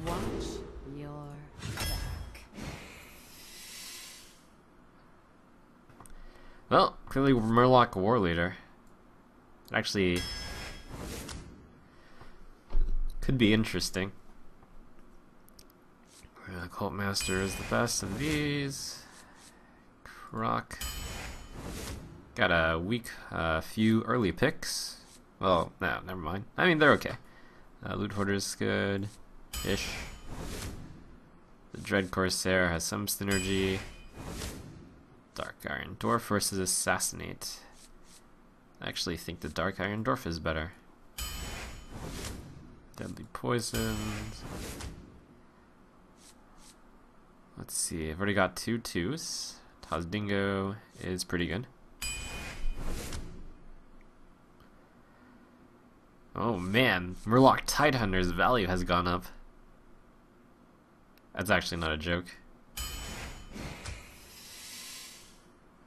Watch your back. Well, clearly Murloc Warleader. Actually, could be interesting. Cult Master is the best of these. Croc. Got a weak few early picks. Well, no, never mind. I mean, they're okay. Loot Hoarder's good-ish. The Dread Corsair has some synergy. Dark Iron Dwarf versus Assassinate. I actually think the Dark Iron Dwarf is better. Deadly Poisons. Let's see, I've already got 2 2s. Tazdingo is pretty good. Oh man, Murloc Tidehunter's value has gone up. That's actually not a joke.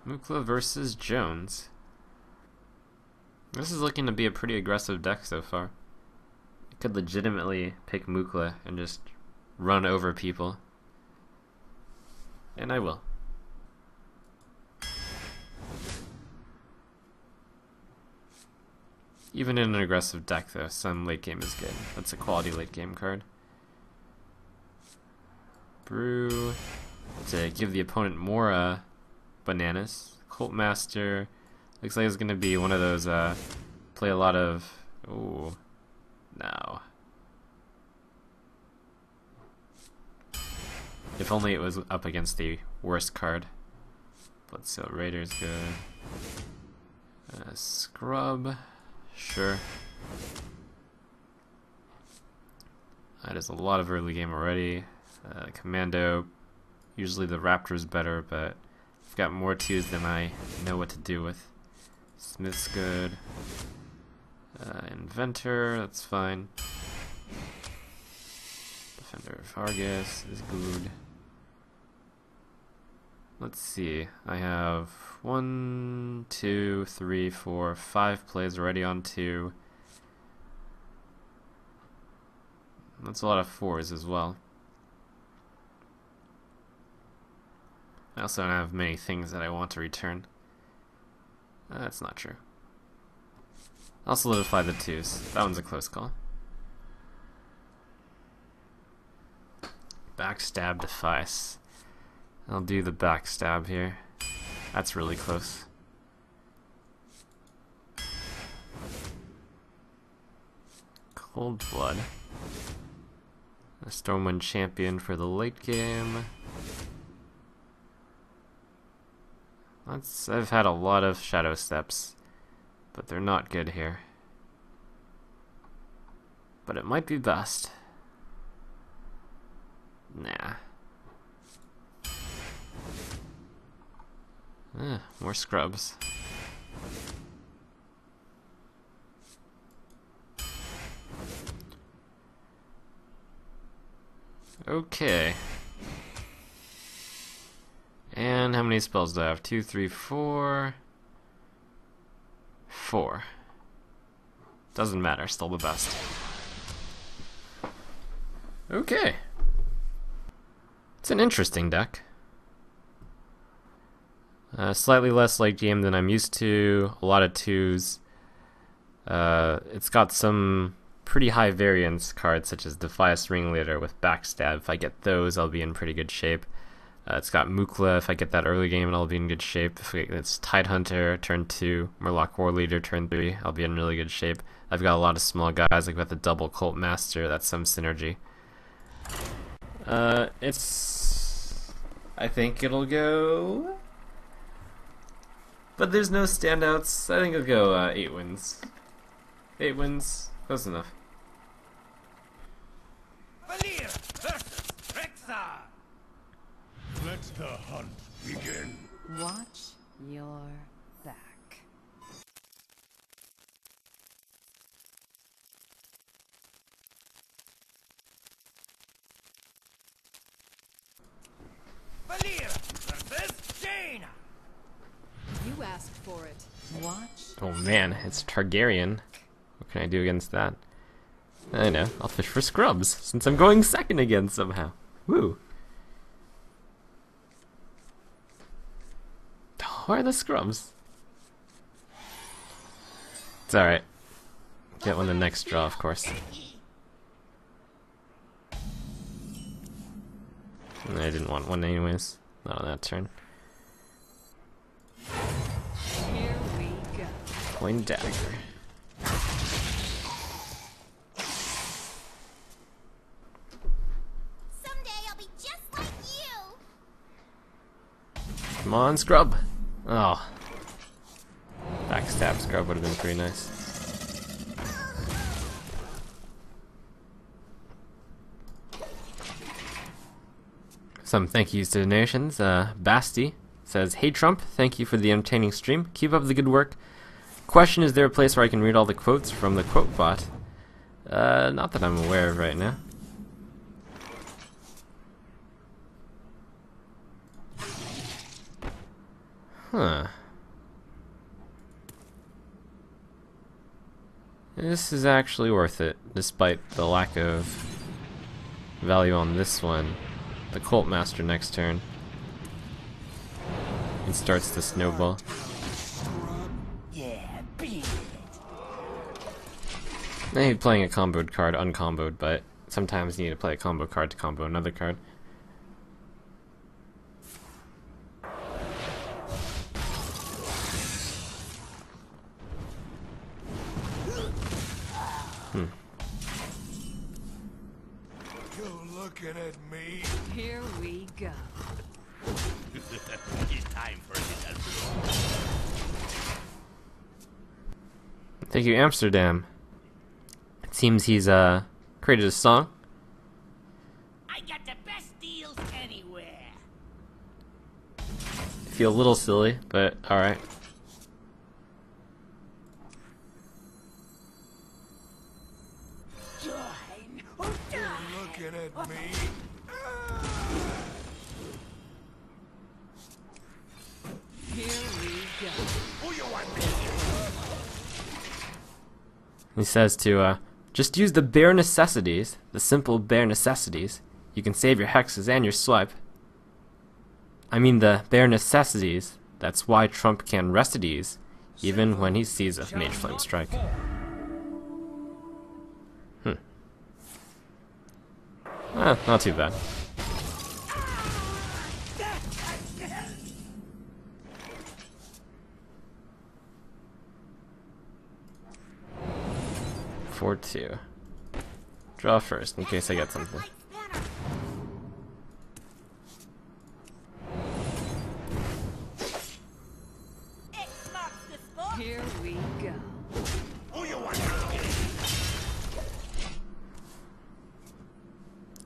Mukla versus Jones. This is looking to be a pretty aggressive deck so far. I could legitimately pick Mukla and just run over people. And I will. Even in an aggressive deck though, some late game is good. That's a quality late game card. Brew to give the opponent more bananas. Cult Master looks like it's gonna be one of those play a lot of ooh no. If only it was up against the worst card. Bloodseal Raider's good. Scrub. Sure. That is a lot of early game already. Commando. Usually the Raptor's better, but I've got more 2s than I know what to do with. Smith's good. Inventor, that's fine. Defender of Argus is good. Let's see, I have 1, 2, 3, 4, 5 plays already on 2. That's a lot of 4s as well. I also don't have many things that I want to return. That's not true. I'll solidify the 2s. That one's a close call. Backstab Defias. I'll do the backstab here. That's really close. Cold Blood. A Stormwind champion for the late game. I've had a lot of Shadow Steps, but they're not good here. But it might be best. Nah. More scrubs. Okay. And how many spells do I have? 2, 3, 4. 4. Doesn't matter, still the best. Okay. It's an interesting deck. Slightly less late game than I'm used to. A lot of 2s. It's got some pretty high variance cards such as Defias Ringleader with Backstab. If I get those, I'll be in pretty good shape. It's got Mukla. If I get that early game, I'll be in good shape. If it's Tidehunter, turn 2. Murloc Warleader, turn 3. I'll be in really good shape. I've got a lot of small guys. I've got the double Cult Master. That's some synergy. I think it'll go... But there's no standouts. I think it'll go 8 wins. 8 wins. Close enough. Valir versus Rexar. Let the hunt begin. Watch your back. Valir versus Jaina. You asked for it. Watch. Oh man, it's Targaryen. What can I do against that? I know, I'll fish for scrubs, since I'm going second again somehow. Woo! Where are the scrubs? It's alright. Get one the next draw, of course. I didn't want one anyways. Not on that turn. Here we go. Coin dagger. Someday I'll be just like you. Come on, scrub! Oh. Backstab scrub would have been pretty nice. Some thank yous to donations. Basti says, "Hey Trump, thank you for the entertaining stream. Keep up the good work. Question, is there a place where I can read all the quotes from the quote bot?" Not that I'm aware of right now. Huh. This is actually worth it, despite the lack of value on this one. The Cult Master next turn. It starts to snowball. Yeah, beat it. Maybe playing a comboed card uncomboed, but sometimes you need to play a combo card to combo another card. You're looking at me. Here we go. It's time for a little. Thank you, Amsterdam. It seems he's created a song. I got the best deals anywhere. I feel a little silly, but alright. Join or die. Looking at me. Here we go. Who you want? He says to, just use the bare necessities, the simple bare necessities. You can save your hexes and your swipe. I mean the bare necessities. That's why Trump can rest at ease, even when he sees a Mage Flame strike. Not too bad. Four two. Draw first in case I get something. Here we go. Who you want?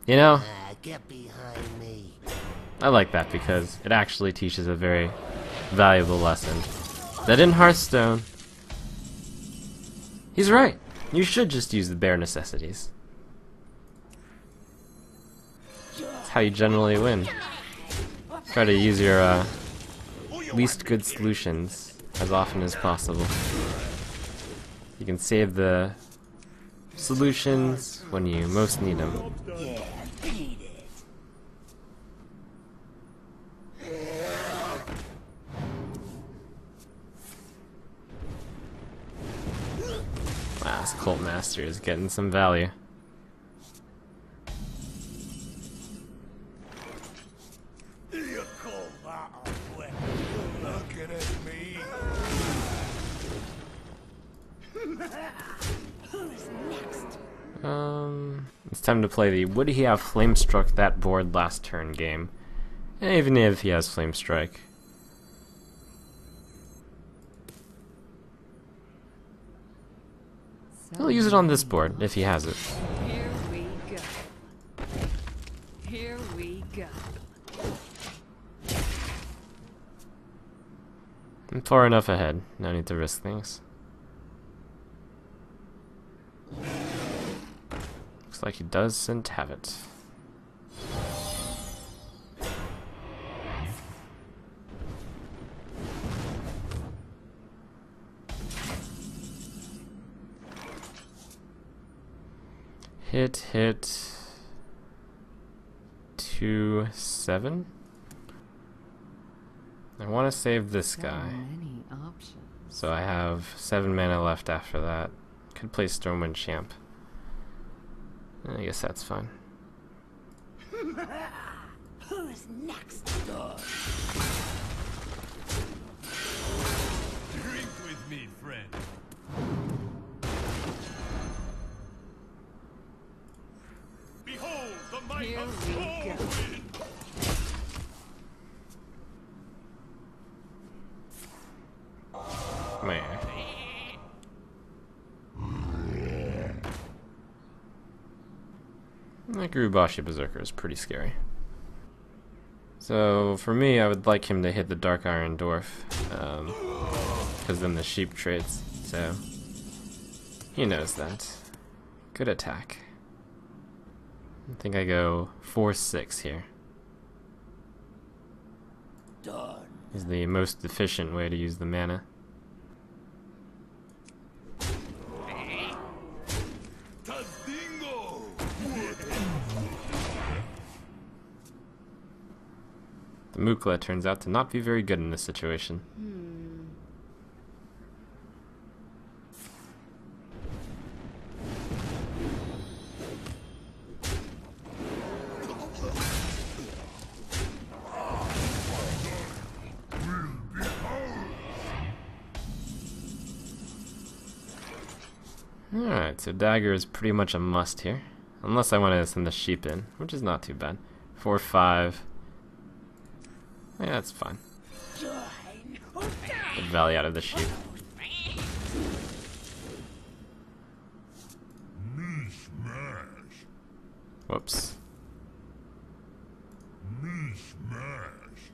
You know, Get behind me. I like that because it actually teaches a very valuable lesson. That in Hearthstone, he's right. You should just use the bare necessities. That's how you generally win. Try to use your least good solutions as often as possible. You can save the solutions when you most need them. Yeah, beat it. Wow, this Cult Master is getting some value. You call that a weapon? You're looking at me. It's time to play the would he have Flamestruck that board last turn game. Even if he has Flamestrike. He'll use it on this board if he has it. Here we go. Here we go. I'm far enough ahead. No need to risk things. Looks like he doesn't have it. Hit 2-7. I want to save this So guy, many options. so I have 7 mana left after that. Could play Stormwind Champ. I guess that's fine. Who's next? Drink with me, friend. Behold the might Here of we go. Stormwind! Man. That Gurubashi Berserker is pretty scary. So, for me, I would like him to hit the Dark Iron Dwarf, because then the sheep trades, so he knows that. Good attack. I think I go 4-6 here. Done. Is the most efficient way to use the mana. Tazdingo! The Mukla turns out to not be very good in this situation. Alright, so dagger is pretty much a must here. Unless I want to send the sheep in, which is not too bad. 4-5. Yeah, that's fine. Good value out of the sheep. Me smash! Whoops. Me smash!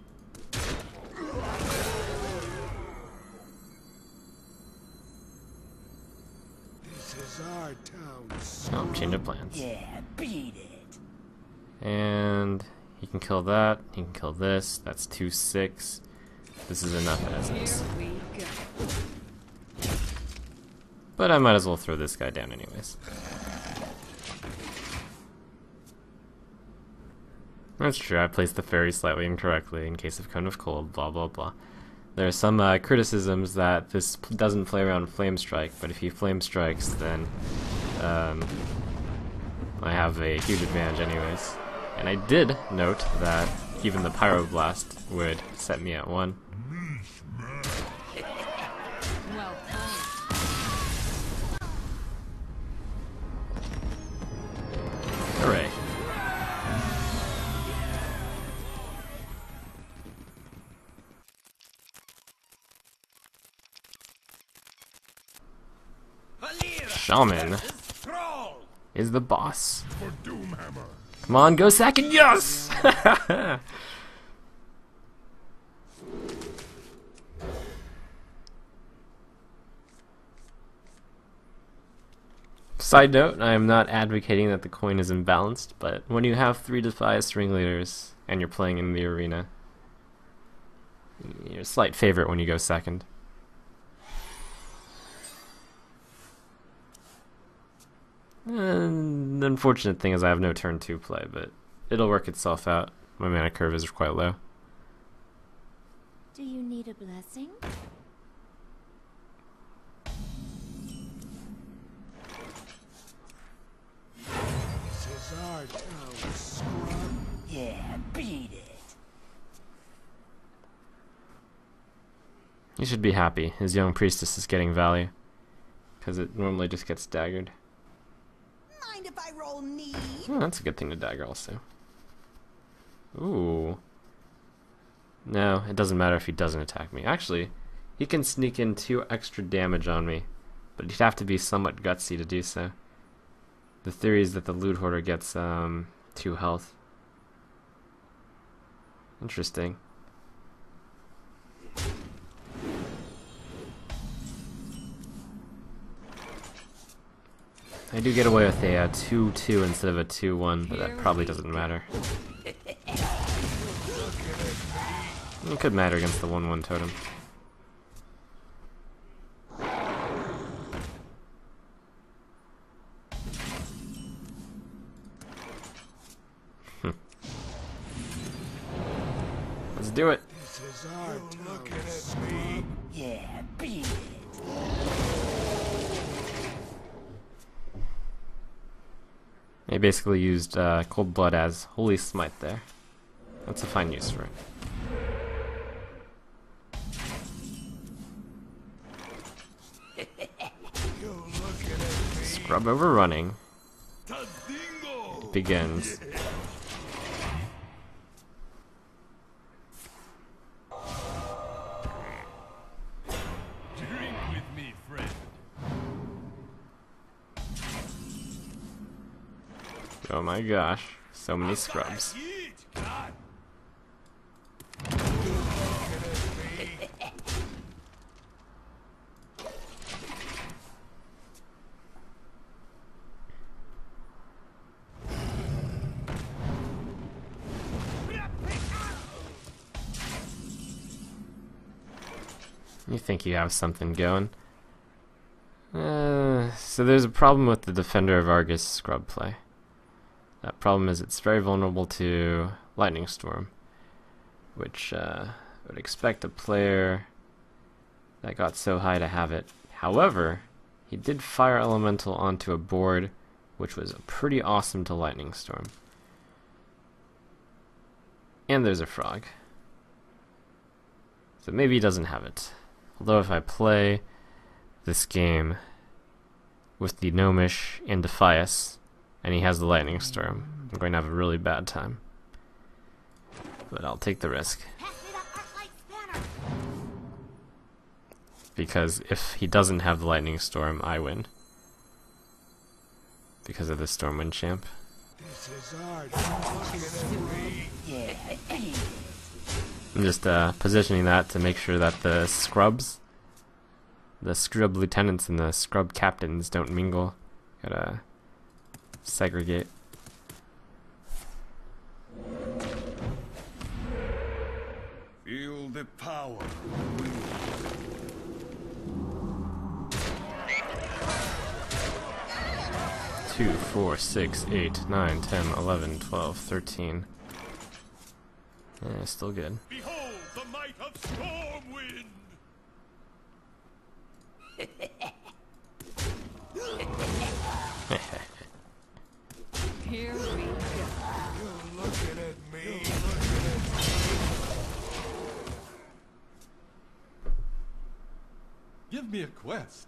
This is our town. Oh, change of plans. Yeah, beat it. And he can kill that. He can kill this. That's 2-6. This is enough as Here is. we go. But I might as well throw this guy down anyways. That's true, I placed the fairy slightly incorrectly in case of Cone of Cold, blah blah blah. There are some criticisms that this doesn't play around Flame Strike, but if he Flame Strikes, then I have a huge advantage anyways. And I did note that even the Pyroblast would set me at 1. Well played. Hooray. Shaman Thrall! is the boss. For Doomhammer! Come on, go second, yes! Side note, I am not advocating that the coin is imbalanced, but when you have 3 Defias Ringleaders and you're playing in the arena, you're a slight favorite when you go second. And the unfortunate thing is I have no turn 2 play, but it'll work itself out. My mana curve is quite low. Do you need a blessing? This is our town, scrub. Yeah, beat it. You should be happy. His young priestess is getting value, because it normally just gets daggered. Mind if I roll knee? Oh, that's a good thing to dagger also. Ooh. No, it doesn't matter if he doesn't attack me. Actually, he can sneak in 2 extra damage on me, but he'd have to be somewhat gutsy to do so. The theory is that the Loot Hoarder gets 2 health. Interesting. I do get away with a 2-2 instead of a 2-1, but that probably doesn't matter. It could matter against the 1-1 totem. do it. This is our looking at me. Yeah, beat it. He basically used Cold Blood as Holy Smite there. That's a fine use for it. You looking at me. Scrub overrunning. Tadingo. It begins. Drink with me, friend. Oh my gosh, so many scrubs. Eat, God. You think you have something going. So there's a problem with the Defender of Argus scrub play. That problem is it's very vulnerable to Lightning Storm, which I would expect a player that got so high to have it. However, he did Fire Elemental onto a board, which was pretty awesome to Lightning Storm. And there's a frog. So maybe he doesn't have it. Although if I play this game with the Gnomish and Defias, and he has the Lightning Storm, I'm going to have a really bad time. But I'll take the risk. Because if he doesn't have the Lightning Storm, I win. Because of the Stormwind champ. This is our looking at me. Yeah, beat it. I'm just positioning that to make sure that the scrubs, the scrub lieutenants and the scrub captains don't mingle. Gotta segregate. Feel the power. 2, 4, 6, 8, 9, 10, 11, 12, 13. Still good. Behold the might of Stormwind. Here we go. You looking at me. Looking at me. Give me a quest.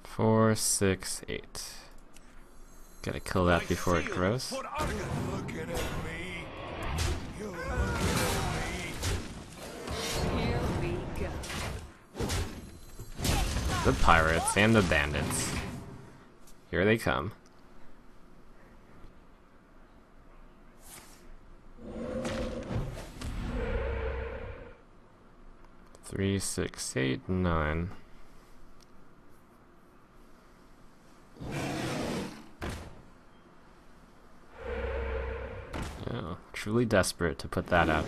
Four, 6, 8. Gotta kill that before it grows. Put on you looking at me. You looking at me. Here we go. The pirates and the bandits. Here they come. 3, 6, 8, 9. Oh, truly desperate to put that out.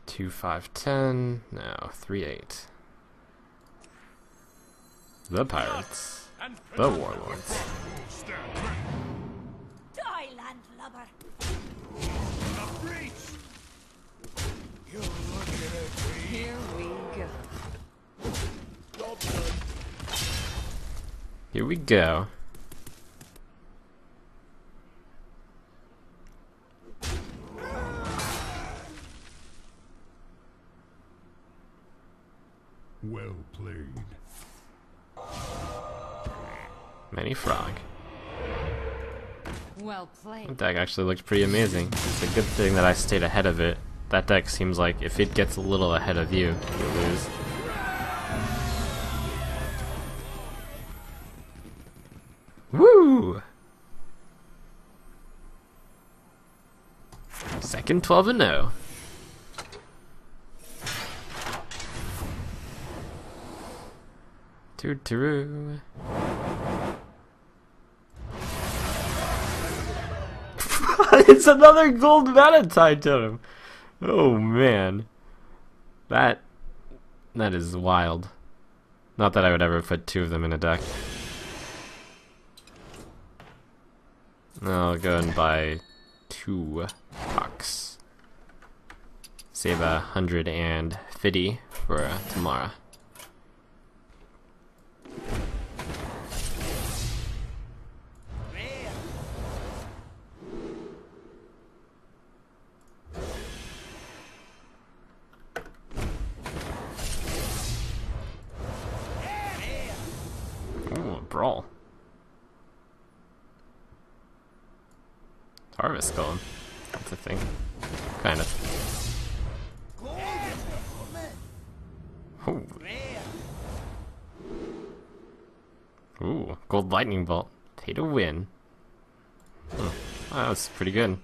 Two, 5, 10. No, 3, 8. The pirates. The warlords. Die, landlubber. You looking at me. Here we go. Here we go. Well played. Many frog. Well played. That deck actually looked pretty amazing. It's a good thing that I stayed ahead of it. That deck seems like if it gets a little ahead of you, you lose. Woo! Second 12-0. Toot-toot. It's another gold Valentine totem. Oh man, that is wild. Not that I would ever put 2 of them in a deck. I'll go and buy 2 pucks. Save 150 for tomorrow. Ooh, a brawl. Harvest golem. That's a thing. Kind of. Ooh. Ooh, gold lightning bolt. Pay to win. That was pretty good.